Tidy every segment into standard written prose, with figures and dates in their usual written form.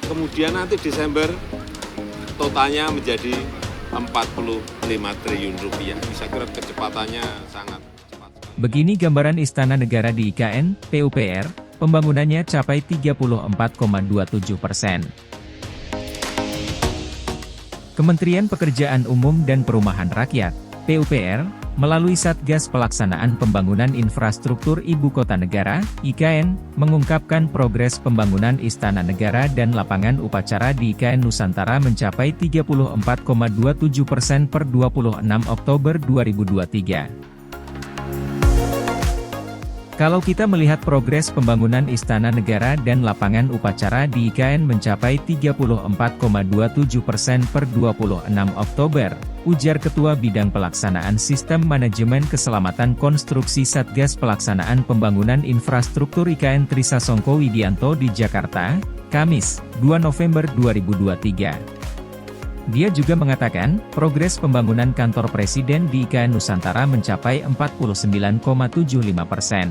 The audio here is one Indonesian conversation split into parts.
kemudian nanti Desember totalnya menjadi 45 triliun rupiah. Saya kira kecepatannya sangat cepat. Begini gambaran Istana Negara di IKN, PUPR, pembangunannya capai 34,27%. Kementerian Pekerjaan Umum dan Perumahan Rakyat, PUPR, melalui Satgas Pelaksanaan Pembangunan Infrastruktur Ibu Kota Negara, IKN, mengungkapkan progres pembangunan Istana Negara dan lapangan upacara di IKN Nusantara mencapai 34,27% per 26 Oktober 2023. Kalau kita melihat progres pembangunan Istana Negara dan lapangan upacara di IKN mencapai 34,27% per 26 Oktober, ujar Ketua Bidang Pelaksanaan Sistem Manajemen Keselamatan Konstruksi Satgas Pelaksanaan Pembangunan Infrastruktur IKN Trisasongko Widianto di Jakarta, Kamis, 2 November 2023. Dia juga mengatakan, progres pembangunan kantor presiden di IKN Nusantara mencapai 49,75%.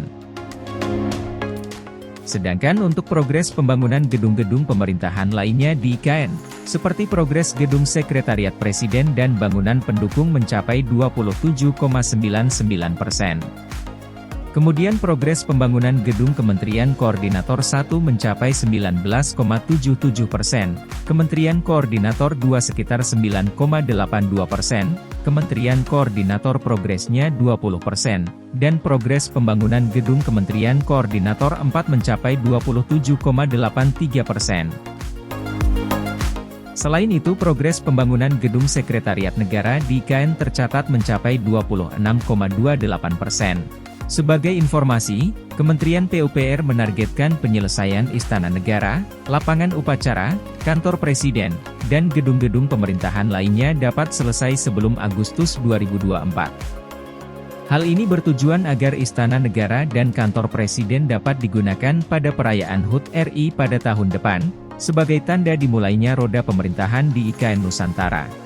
Sedangkan untuk progres pembangunan gedung-gedung pemerintahan lainnya di IKN, seperti progres gedung sekretariat presiden dan bangunan pendukung mencapai 27,99%. Kemudian progres pembangunan gedung Kementerian Koordinator 1 mencapai 19,77%, Kementerian Koordinator 2 sekitar 9,82%, Kementerian Koordinator Progresnya 20%, dan progres pembangunan gedung Kementerian Koordinator 4 mencapai 27,83%. Selain itu progres pembangunan gedung Sekretariat Negara di IKN tercatat mencapai 26,28%. Sebagai informasi, Kementerian PUPR menargetkan penyelesaian Istana Negara, lapangan upacara, kantor presiden, dan gedung-gedung pemerintahan lainnya dapat selesai sebelum Agustus 2024. Hal ini bertujuan agar Istana Negara dan kantor presiden dapat digunakan pada perayaan HUT RI pada tahun depan, sebagai tanda dimulainya roda pemerintahan di IKN Nusantara.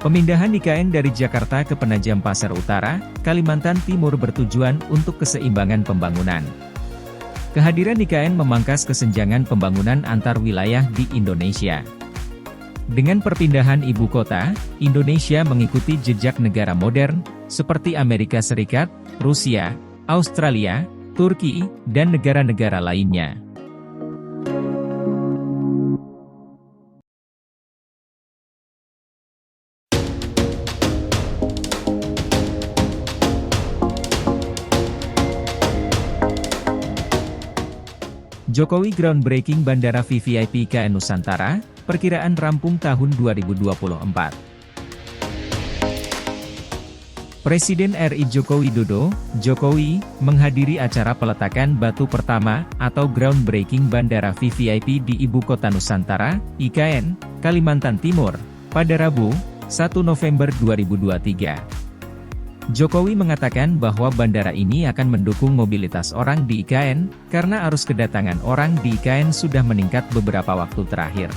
Pemindahan IKN dari Jakarta ke Penajam Pasar Utara, Kalimantan Timur bertujuan untuk keseimbangan pembangunan. Kehadiran IKN memangkas kesenjangan pembangunan antar wilayah di Indonesia. Dengan perpindahan ibu kota, Indonesia mengikuti jejak negara modern, seperti Amerika Serikat, Rusia, Australia, Turki, dan negara-negara lainnya. Jokowi groundbreaking Bandara VVIP IKN Nusantara, perkiraan rampung tahun 2024. Presiden RI Joko Widodo, Jokowi, menghadiri acara peletakan batu pertama, atau groundbreaking Bandara VVIP di Ibu Kota Nusantara, IKN, Kalimantan Timur, pada Rabu, 1 November 2023. Jokowi mengatakan bahwa bandara ini akan mendukung mobilitas orang di IKN, karena arus kedatangan orang di IKN sudah meningkat beberapa waktu terakhir.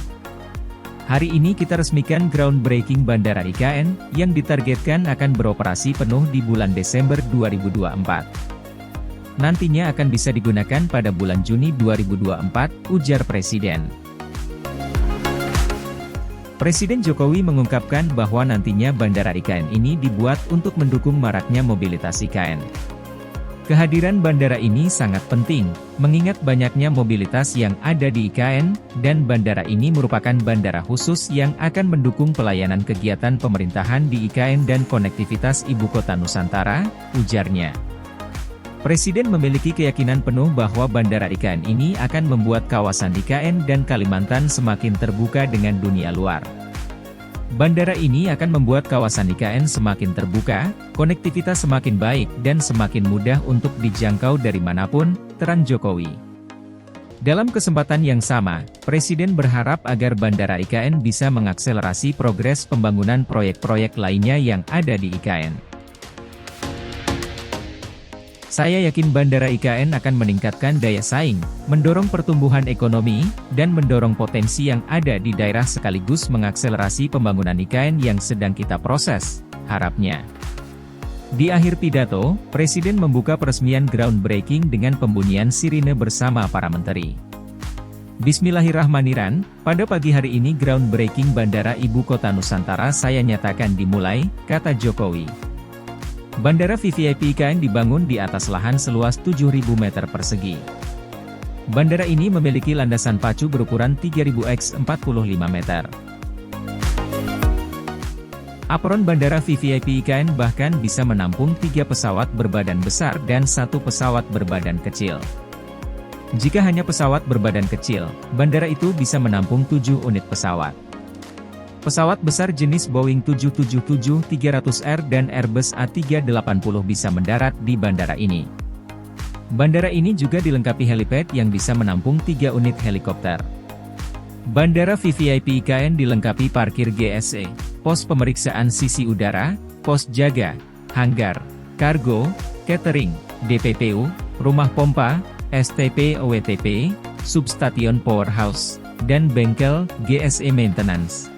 Hari ini kita resmikan groundbreaking Bandara IKN, yang ditargetkan akan beroperasi penuh di bulan Desember 2024. Nantinya akan bisa digunakan pada bulan Juni 2024, ujar Presiden. Presiden Jokowi mengungkapkan bahwa nantinya Bandara IKN ini dibuat untuk mendukung maraknya mobilitas IKN. Kehadiran bandara ini sangat penting, mengingat banyaknya mobilitas yang ada di IKN, dan bandara ini merupakan bandara khusus yang akan mendukung pelayanan kegiatan pemerintahan di IKN dan konektivitas Ibu Kota Nusantara, ujarnya. Presiden memiliki keyakinan penuh bahwa Bandara IKN ini akan membuat kawasan IKN dan Kalimantan semakin terbuka dengan dunia luar. Bandara ini akan membuat kawasan IKN semakin terbuka, konektivitas semakin baik dan semakin mudah untuk dijangkau dari manapun, terang Jokowi. Dalam kesempatan yang sama, Presiden berharap agar Bandara IKN bisa mengakselerasi progres pembangunan proyek-proyek lainnya yang ada di IKN. Saya yakin Bandara IKN akan meningkatkan daya saing, mendorong pertumbuhan ekonomi, dan mendorong potensi yang ada di daerah sekaligus mengakselerasi pembangunan IKN yang sedang kita proses, harapnya. Di akhir pidato, Presiden membuka peresmian groundbreaking dengan pembunyian sirine bersama para menteri. Bismillahirrahmanirrahim, pada pagi hari ini groundbreaking Bandara Ibu Kota Nusantara saya nyatakan dimulai, kata Jokowi. Bandara VVIP IKN dibangun di atas lahan seluas 7.000 meter persegi. Bandara ini memiliki landasan pacu berukuran 3.000 x 45 meter. Apron Bandara VVIP IKN bahkan bisa menampung 3 pesawat berbadan besar dan 1 pesawat berbadan kecil. Jika hanya pesawat berbadan kecil, bandara itu bisa menampung 7 unit pesawat. Pesawat besar jenis Boeing 777-300R dan Airbus A380 bisa mendarat di bandara ini. Bandara ini juga dilengkapi helipad yang bisa menampung 3 unit helikopter. Bandara VVIP IKN dilengkapi parkir GSE, pos pemeriksaan sisi udara, pos jaga, hanggar, kargo, catering, DPPU, rumah pompa, STP OWTP, substation powerhouse, dan bengkel GSE maintenance.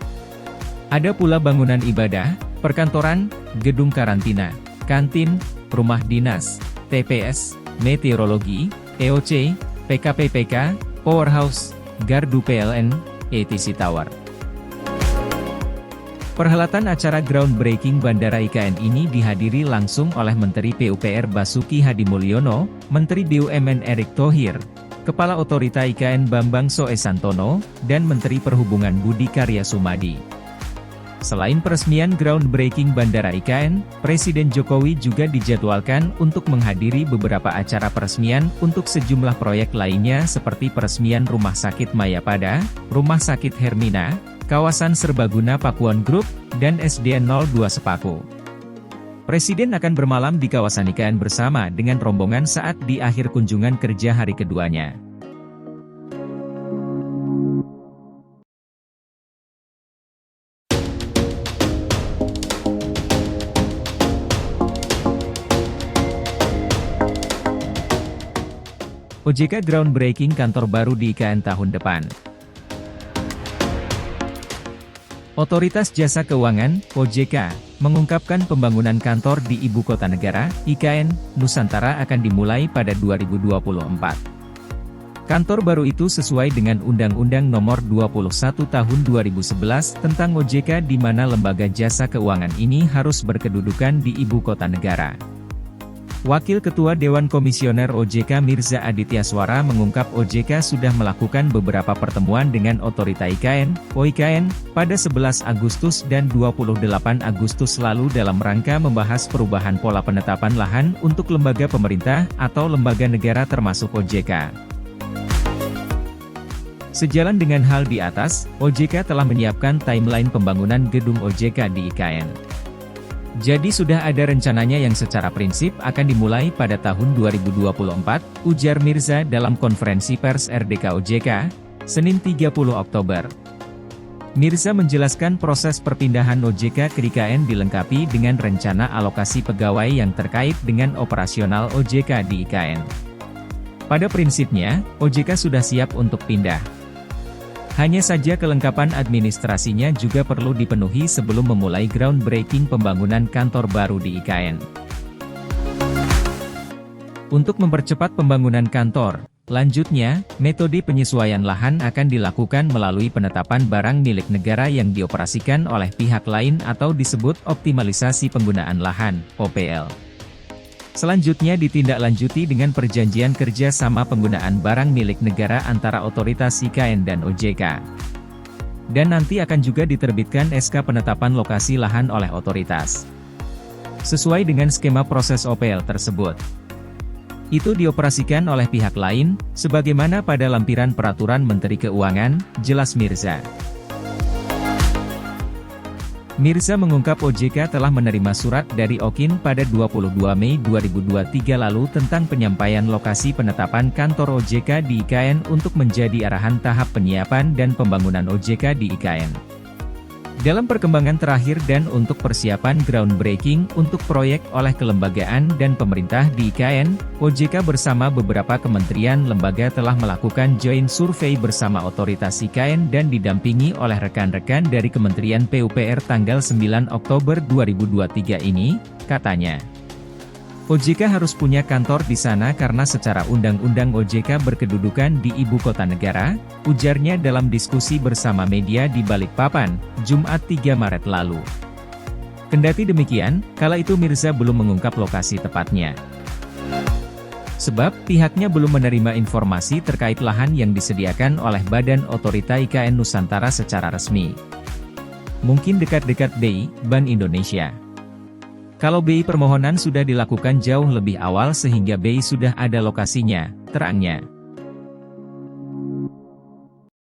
Ada pula bangunan ibadah, perkantoran, gedung karantina, kantin, rumah dinas, TPS, meteorologi, EOC, PKPPK, powerhouse, gardu PLN, ATC Tower. Perhelatan acara groundbreaking Bandara IKN ini dihadiri langsung oleh Menteri PUPR Basuki Hadimulyono, Menteri BUMN Erick Thohir, Kepala Otorita IKN Bambang Soesantono, dan Menteri Perhubungan Budi Karya Sumadi. Selain peresmian groundbreaking Bandara IKN, Presiden Jokowi juga dijadwalkan untuk menghadiri beberapa acara peresmian untuk sejumlah proyek lainnya seperti peresmian Rumah Sakit Mayapada, Rumah Sakit Hermina, Kawasan Serbaguna Pakuan Group, dan SDN 02 Sepaku. Presiden akan bermalam di kawasan IKN bersama dengan rombongan saat di akhir kunjungan kerja hari keduanya. OJK groundbreaking kantor baru di IKN tahun depan. Otoritas Jasa Keuangan, OJK, mengungkapkan pembangunan kantor di Ibu Kota Negara, IKN, Nusantara akan dimulai pada 2024. Kantor baru itu sesuai dengan Undang-Undang Nomor 21 Tahun 2011 tentang OJK di mana lembaga jasa keuangan ini harus berkedudukan di Ibu Kota Negara. Wakil Ketua Dewan Komisioner OJK Mirza Aditya Swara mengungkap OJK sudah melakukan beberapa pertemuan dengan Otorita IKN, OIKN, pada 11 Agustus dan 28 Agustus lalu dalam rangka membahas perubahan pola penetapan lahan untuk lembaga pemerintah atau lembaga negara termasuk OJK. Sejalan dengan hal di atas, OJK telah menyiapkan timeline pembangunan gedung OJK di IKN. Jadi sudah ada rencananya yang secara prinsip akan dimulai pada tahun 2024, ujar Mirza dalam konferensi pers RDK OJK, Senin 30 Oktober. Mirza menjelaskan proses perpindahan OJK ke IKN dilengkapi dengan rencana alokasi pegawai yang terkait dengan operasional OJK di IKN. Pada prinsipnya, OJK sudah siap untuk pindah. Hanya saja kelengkapan administrasinya juga perlu dipenuhi sebelum memulai groundbreaking pembangunan kantor baru di IKN. Untuk mempercepat pembangunan kantor, lanjutnya, metode penyesuaian lahan akan dilakukan melalui penetapan barang milik negara yang dioperasikan oleh pihak lain atau disebut optimalisasi penggunaan lahan, OPL. Selanjutnya ditindaklanjuti dengan perjanjian kerja sama penggunaan barang milik negara antara otoritas IKN dan OJK. Dan nanti akan juga diterbitkan SK penetapan lokasi lahan oleh otoritas. Sesuai dengan skema proses OPL tersebut. Itu dioperasikan oleh pihak lain, sebagaimana pada lampiran peraturan Menteri Keuangan, jelas Mirza. Mirza mengungkap OJK telah menerima surat dari Okin pada 22 Mei 2023 lalu tentang penyampaian lokasi penetapan kantor OJK di IKN untuk menjadi arahan tahap penyiapan dan pembangunan OJK di IKN. Dalam perkembangan terakhir dan untuk persiapan groundbreaking untuk proyek oleh kelembagaan dan pemerintah di IKN, OJK bersama beberapa kementerian lembaga telah melakukan joint survey bersama otoritas IKN dan didampingi oleh rekan-rekan dari Kementerian PUPR tanggal 9 Oktober 2023 ini, katanya. OJK harus punya kantor di sana karena secara undang-undang OJK berkedudukan di ibu kota negara, ujarnya dalam diskusi bersama media di Balikpapan, Jumat 3 Maret lalu. Kendati demikian, kala itu Mirza belum mengungkap lokasi tepatnya. Sebab, pihaknya belum menerima informasi terkait lahan yang disediakan oleh Badan Otorita IKN Nusantara secara resmi. Mungkin dekat-dekat BI, Bank Indonesia. Kalau BI permohonan sudah dilakukan jauh lebih awal sehingga BI sudah ada lokasinya, terangnya.